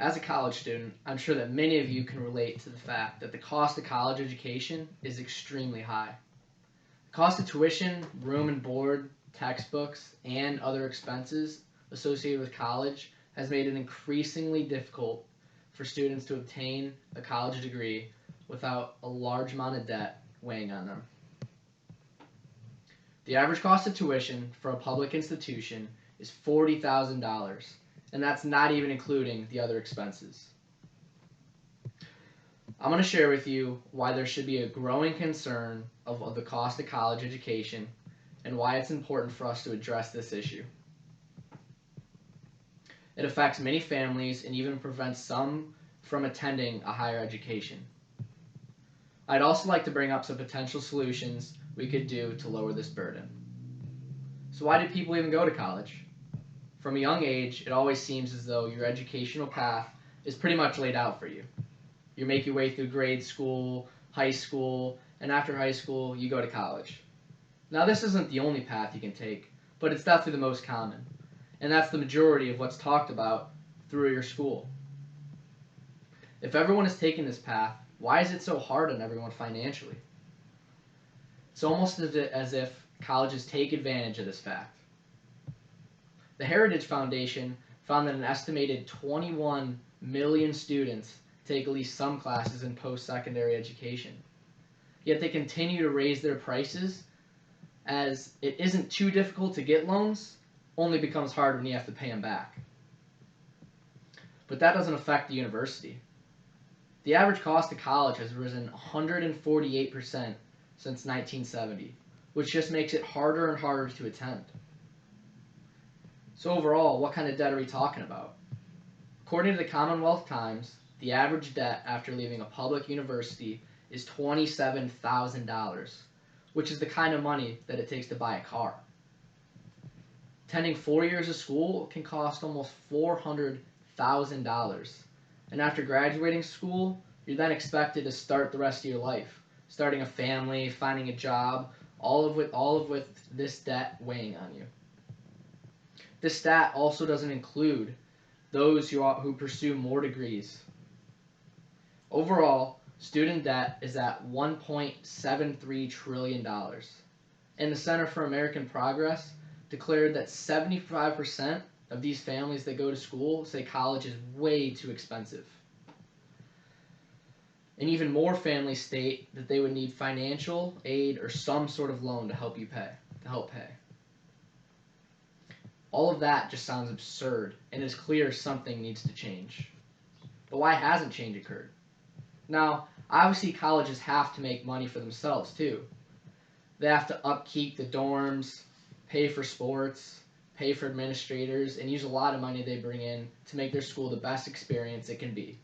As a college student, I'm sure that many of you can relate to the fact that the cost of college education is extremely high. The cost of tuition, room and board, textbooks, and other expenses associated with college has made it increasingly difficult for students to obtain a college degree without a large amount of debt weighing on them. The average cost of tuition for a public institution is $40,000, and that's not even including the other expenses. I'm going to share with you why there should be a growing concern of the cost of college education and why it's important for us to address this issue. It affects many families and even prevents some from attending a higher education. I'd also like to bring up some potential solutions we could do to lower this burden. So why do people even go to college? From a young age, it always seems as though your educational path is pretty much laid out for you. You make your way through grade school, high school, and after high school, you go to college. Now, this isn't the only path you can take, but it's definitely the most common. And that's the majority of what's talked about through your school. If everyone is taking this path, why is it so hard on everyone financially? It's almost as if colleges take advantage of this fact. The Heritage Foundation found that an estimated 21 million students take at least some classes in post-secondary education. Yet they continue to raise their prices as it isn't too difficult to get loans, only becomes hard when you have to pay them back. But that doesn't affect the university. The average cost of college has risen 148% since 1970, which just makes it harder and harder to attend. So overall, what kind of debt are we talking about? According to the Commonwealth Times, the average debt after leaving a public university is $27,000, which is the kind of money that it takes to buy a car. Attending 4 years of school can cost almost $400,000. And after graduating school, you're then expected to start the rest of your life, starting a family, finding a job, all of with this debt weighing on you. This stat also doesn't include those who pursue more degrees. Overall, student debt is at $1.73 trillion. And the Center for American Progress declared that 75% of these families that go to school say college is way too expensive. And even more families state that they would need financial aid or some sort of loan to help pay. All of that just sounds absurd, and it's clear something needs to change. But why hasn't change occurred? Now, obviously colleges have to make money for themselves too. They have to upkeep the dorms, pay for sports, pay for administrators, and use a lot of money they bring in to make their school the best experience it can be.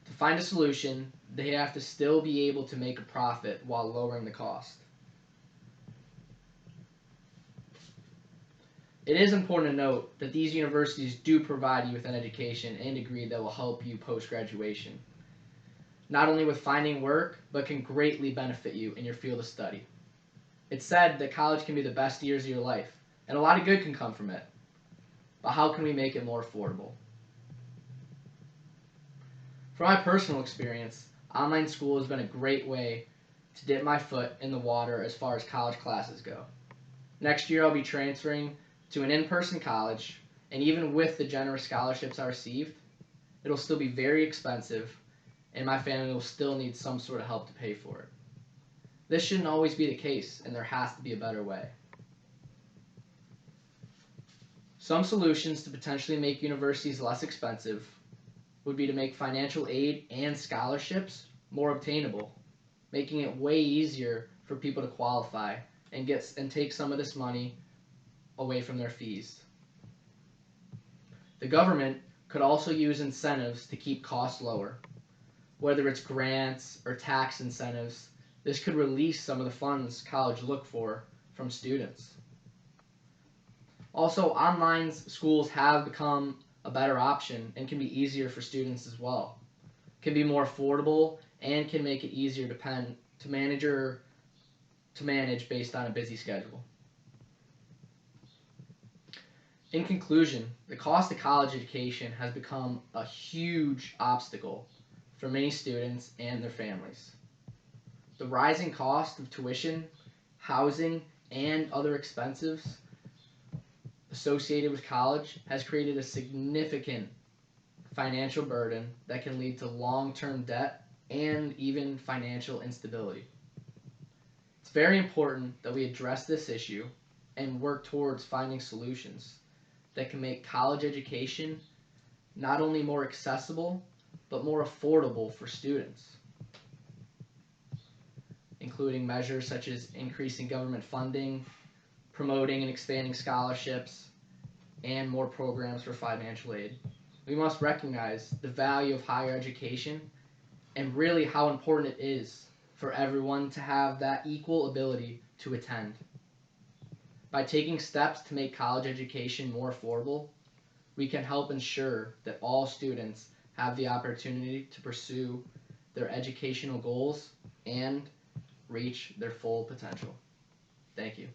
To find a solution, they have to still be able to make a profit while lowering the cost. It is important to note that these universities do provide you with an education and degree that will help you post-graduation, not only with finding work, but can greatly benefit you in your field of study. It's said that college can be the best years of your life, and a lot of good can come from it. But how can we make it more affordable? From my personal experience, online school has been a great way to dip my foot in the water as far as college classes go. Next year I'll be transferring to an in-person college, and even with the generous scholarships I received, it'll still be very expensive, and my family will still need some sort of help to pay for it. This shouldn't always be the case, and there has to be a better way. Some solutions to potentially make universities less expensive would be to make financial aid and scholarships more obtainable, making it way easier for people to qualify and take some of this money away from their fees. The government could also use incentives to keep costs lower. Whether it's grants or tax incentives, this could release some of the funds college look for from students. Also, online schools have become a better option and can be easier for students as well. Can be more affordable and can make it easier to manage based on a busy schedule. In conclusion, the cost of college education has become a huge obstacle for many students and their families. The rising cost of tuition, housing, and other expenses associated with college has created a significant financial burden that can lead to long-term debt and even financial instability. It's very important that we address this issue and work towards finding solutions that can make college education not only more accessible, but more affordable for students, including measures such as increasing government funding, promoting and expanding scholarships, and more programs for financial aid. We must recognize the value of higher education and really how important it is for everyone to have that equal ability to attend. By taking steps to make college education more affordable, we can help ensure that all students have the opportunity to pursue their educational goals and reach their full potential. Thank you.